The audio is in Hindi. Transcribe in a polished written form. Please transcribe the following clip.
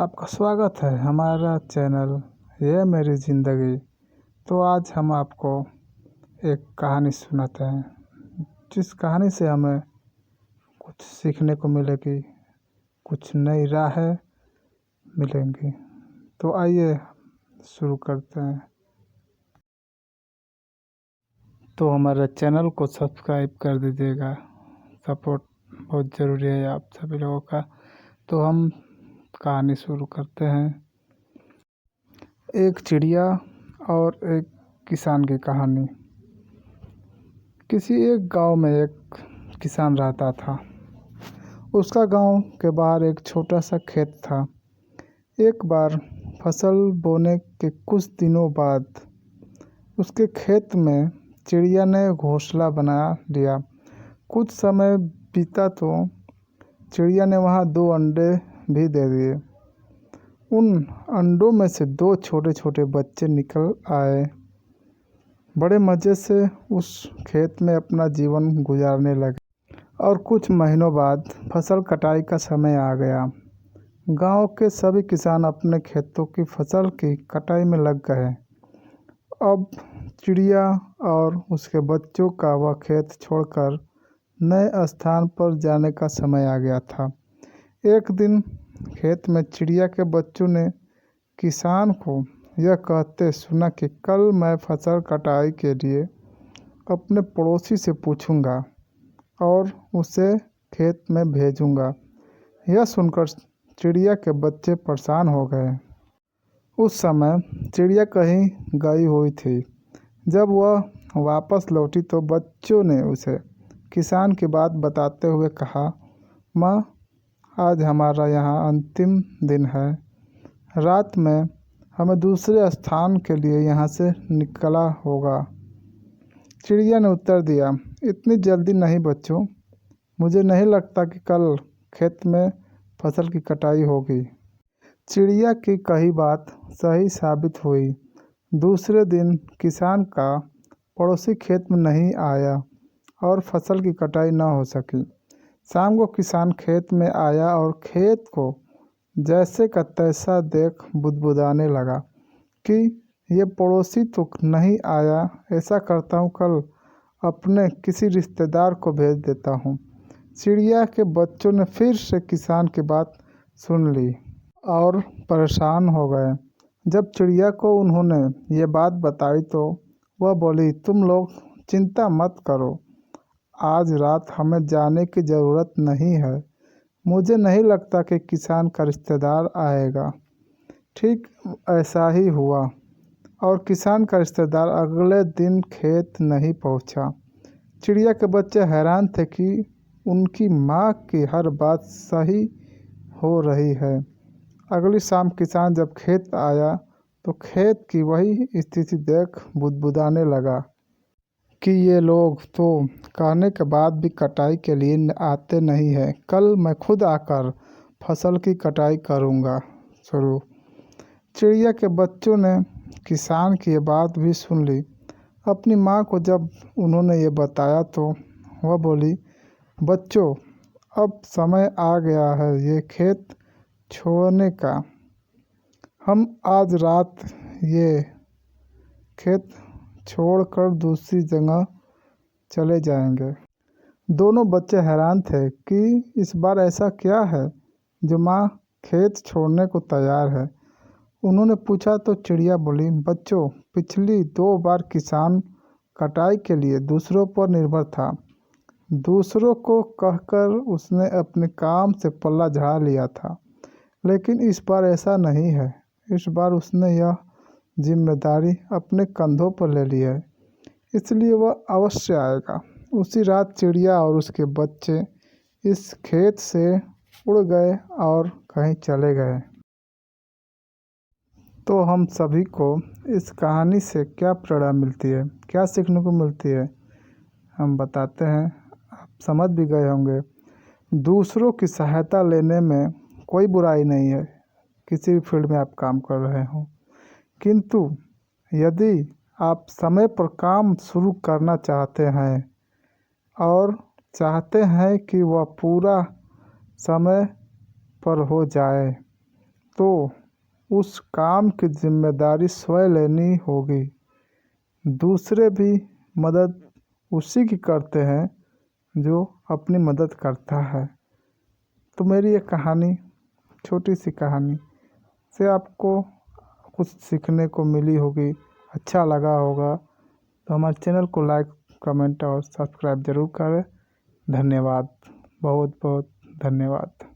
आपका स्वागत है हमारा चैनल ये मेरी ज़िंदगी। तो आज हम आपको एक कहानी सुनाते हैं, जिस कहानी से हमें कुछ सीखने को मिलेगी, कुछ नई राहें मिलेंगी। तो आइए शुरू करते हैं। तो हमारे चैनल को सब्सक्राइब कर दीजिएगा, सपोर्ट बहुत ज़रूरी है आप सभी लोगों का। तो हम कहानी शुरू करते हैं। एक चिड़िया और एक किसान की कहानी। किसी एक गांव में एक किसान रहता था। उसका गांव के बाहर एक छोटा सा खेत था। एक बार फसल बोने के कुछ दिनों बाद उसके खेत में चिड़िया ने घोंसला बना लिया। कुछ समय बीता तो चिड़िया ने वहां 2 अंडे भी दे दिए। उन अंडों में से 2 छोटे छोटे बच्चे निकल आए। बड़े मज़े से उस खेत में अपना जीवन गुजारने लगे। और कुछ महीनों बाद फसल कटाई का समय आ गया। गांव के सभी किसान अपने खेतों की फसल की कटाई में लग गए। अब चिड़िया और उसके बच्चों का वह खेत छोड़कर नए स्थान पर जाने का समय आ गया था। एक दिन खेत में चिड़िया के बच्चों ने किसान को यह कहते सुना कि कल मैं फसल कटाई के लिए अपने पड़ोसी से पूछूंगा और उसे खेत में भेजूंगा। यह सुनकर चिड़िया के बच्चे परेशान हो गए। उस समय चिड़िया कहीं गई हुई थी। जब वह वापस लौटी तो बच्चों ने उसे किसान की बात बताते हुए कहा, माँ, आज हमारा यहाँ अंतिम दिन है। रात में हमें दूसरे स्थान के लिए यहाँ से निकला होगा। चिड़िया ने उत्तर दिया, इतनी जल्दी नहीं बच्चों, मुझे नहीं लगता कि कल खेत में फसल की कटाई होगी। चिड़िया की कही बात सही साबित हुई। दूसरे दिन किसान का पड़ोसी खेत में नहीं आया और फसल की कटाई न हो सकी। शाम को किसान खेत में आया और खेत को जैसे का तैसा देख बुदबुदाने लगा कि ये पड़ोसी तो नहीं आया। ऐसा करता हूँ, कल अपने किसी रिश्तेदार को भेज देता हूँ। चिड़िया के बच्चों ने फिर से किसान की बात सुन ली और परेशान हो गए। जब चिड़िया को उन्होंने ये बात बताई तो वह बोली, तुम लोग चिंता मत करो, आज रात हमें जाने की ज़रूरत नहीं है। मुझे नहीं लगता कि किसान का रिश्तेदार आएगा। ठीक ऐसा ही हुआ और किसान का रिश्तेदार अगले दिन खेत नहीं पहुंचा। चिड़िया के बच्चे हैरान थे कि उनकी माँ की हर बात सही हो रही है। अगली शाम किसान जब खेत आया तो खेत की वही स्थिति देख बुदबुदाने लगा कि ये लोग तो कहने के बाद भी कटाई के लिए आते नहीं हैं। कल मैं खुद आकर फसल की कटाई करूँगा शुरू। चिड़िया के बच्चों ने किसान की ये बात भी सुन ली। अपनी माँ को जब उन्होंने ये बताया तो वह बोली, बच्चों, अब समय आ गया है ये खेत छोड़ने का। हम आज रात ये खेत छोड़कर दूसरी जगह चले जाएंगे। दोनों बच्चे हैरान थे कि इस बार ऐसा क्या है जो माँ खेत छोड़ने को तैयार है। उन्होंने पूछा तो चिड़िया बोली, बच्चों, पिछली 2 बार किसान कटाई के लिए दूसरों पर निर्भर था। दूसरों को कहकर उसने अपने काम से पल्ला झाड़ा लिया था, लेकिन इस बार ऐसा नहीं है। इस बार उसने यह जिम्मेदारी अपने कंधों पर ले ली है, इसलिए वह अवश्य आएगा। उसी रात चिड़िया और उसके बच्चे इस खेत से उड़ गए और कहीं चले गए। तो हम सभी को इस कहानी से क्या प्रेरणा मिलती है, क्या सीखने को मिलती है, हम बताते हैं। आप समझ भी गए होंगे। दूसरों की सहायता लेने में कोई बुराई नहीं है, किसी भी फील्ड में आप काम कर रहे हो। किंतु यदि आप समय पर काम शुरू करना चाहते हैं और चाहते हैं कि वह पूरा समय पर हो जाए, तो उस काम की जिम्मेदारी स्वयं लेनी होगी। दूसरे भी मदद उसी की करते हैं जो अपनी मदद करता है। तो मेरी ये कहानी, छोटी सी कहानी से आपको कुछ सीखने को मिली होगी, अच्छा लगा होगा। तो हमारे चैनल को लाइक, कमेंट और सब्सक्राइब ज़रूर करें। धन्यवाद, बहुत बहुत धन्यवाद।